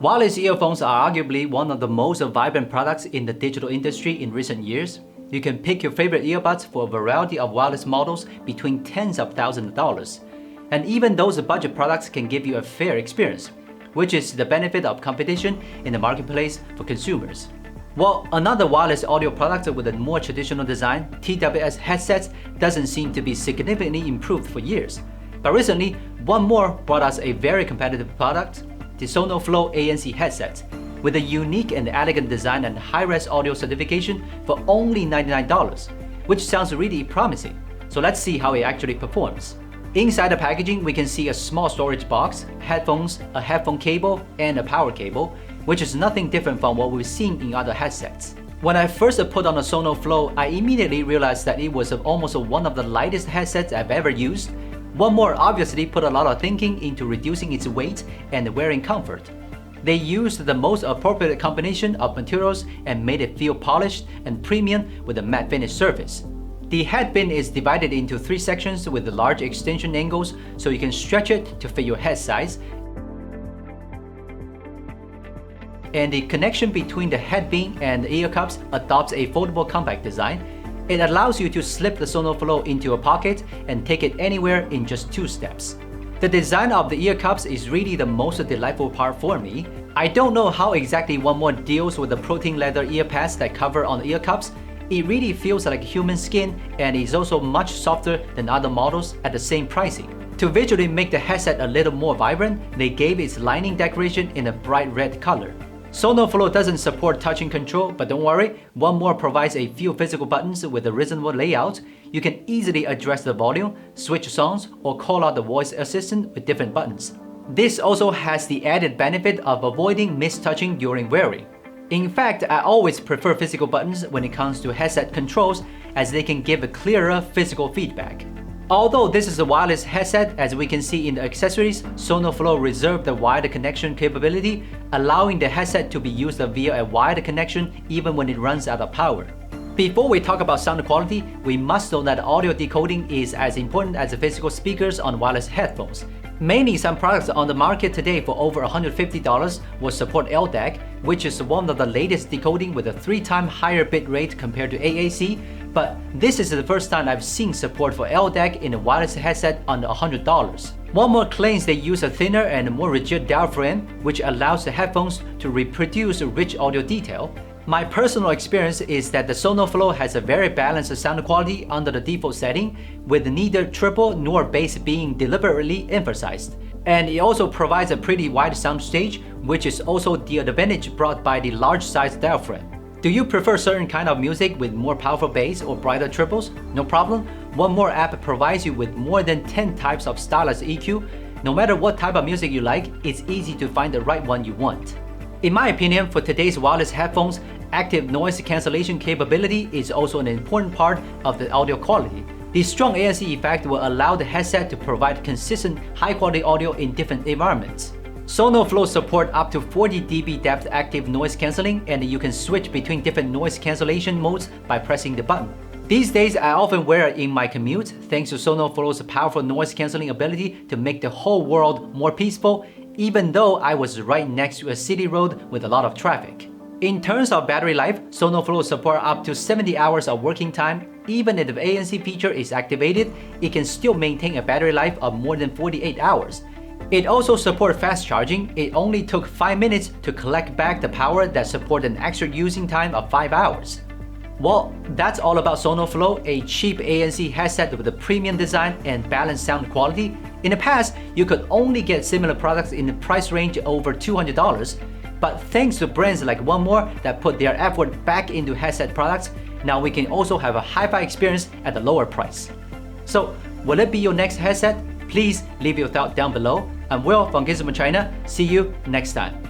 Wireless earphones are arguably one of the most vibrant products in the digital industry in recent years. You can pick your favorite earbuds for a variety of wireless models between tens of thousands of dollars. And even those budget products can give you a fair experience, which is the benefit of competition in the marketplace for consumers. Well, another wireless audio product with a more traditional design, TWS headsets, doesn't seem to be significantly improved for years. But recently, 1MORE brought us a very competitive product, the SonoFlow ANC headset, with a unique and elegant design and high-res audio certification for only $99, which sounds really promising. So let's see how it actually performs. Inside the packaging, we can see a small storage box, headphones, a headphone cable, and a power cable, which is nothing different from what we've seen in other headsets. When I first put on the SonoFlow, I immediately realized that it was almost one of the lightest headsets I've ever used. 1MORE obviously put a lot of thinking into reducing its weight and wearing comfort. They used the most appropriate combination of materials and made it feel polished and premium with a matte finish surface. The headband is divided into 3 sections with large extension angles so you can stretch it to fit your head size. And the connection between the headband and the ear cups adopts a foldable compact design. It allows you to slip the SonoFlow into a pocket and take it anywhere in just 2 steps. The design of the ear cups is really the most delightful part for me. I don't know how exactly 1MORE deals with the protein leather ear pads that cover on the ear cups. It really feels like human skin and is also much softer than other models at the same pricing. To visually make the headset a little more vibrant, they gave its lining decoration in a bright red color. SonoFlow doesn't support touching control, but don't worry, 1MORE provides a few physical buttons with a reasonable layout. You can easily adjust the volume, switch songs, or call out the voice assistant with different buttons. This also has the added benefit of avoiding mistouching during wearing. In fact, I always prefer physical buttons when it comes to headset controls, as they can give a clearer physical feedback. Although this is a wireless headset, as we can see in the accessories, SonoFlow reserved the wired connection capability, allowing the headset to be used via a wired connection even when it runs out of power. Before we talk about sound quality, we must know that audio decoding is as important as the physical speakers on wireless headphones. Mainly, some products on the market today for over $150 will support LDAC, which is one of the latest decoding with a 3-time higher bit rate compared to AAC, but this is the first time I've seen support for LDAC in a wireless headset under $100. 1MORE claims they use a thinner and more rigid diaphragm, which allows the headphones to reproduce rich audio detail. My personal experience is that the SonoFlow has a very balanced sound quality under the default setting, with neither triple nor bass being deliberately emphasized. And it also provides a pretty wide soundstage, which is also the advantage brought by the large-sized diaphragm. Do you prefer certain kind of music with more powerful bass or brighter triples? No problem. 1MORE app provides you with more than 10 types of stylized EQ. No matter what type of music you like, it's easy to find the right one you want. In my opinion, for today's wireless headphones, active noise cancellation capability is also an important part of the audio quality. The strong ANC effect will allow the headset to provide consistent, high-quality audio in different environments. SonoFlow support up to 40 dB depth active noise cancelling, and you can switch between different noise cancellation modes by pressing the button. These days, I often wear it in my commute thanks to SonoFlow's powerful noise cancelling ability to make the whole world more peaceful, even though I was right next to a city road with a lot of traffic. In terms of battery life, SonoFlow support up to 70 hours of working time. Even if the ANC feature is activated, it can still maintain a battery life of more than 48 hours. It also supports fast charging. It only took 5 minutes to collect back the power that supports an extra using time of 5 hours. Well, that's all about SonoFlow, a cheap ANC headset with a premium design and balanced sound quality. In the past, you could only get similar products in the price range over $200, but thanks to brands like 1MORE that put their effort back into headset products, now we can also have a HIFI experience at a lower price. So, will it be your next headset? Please leave your thought down below. I'm Will from Gizmochina. See you next time.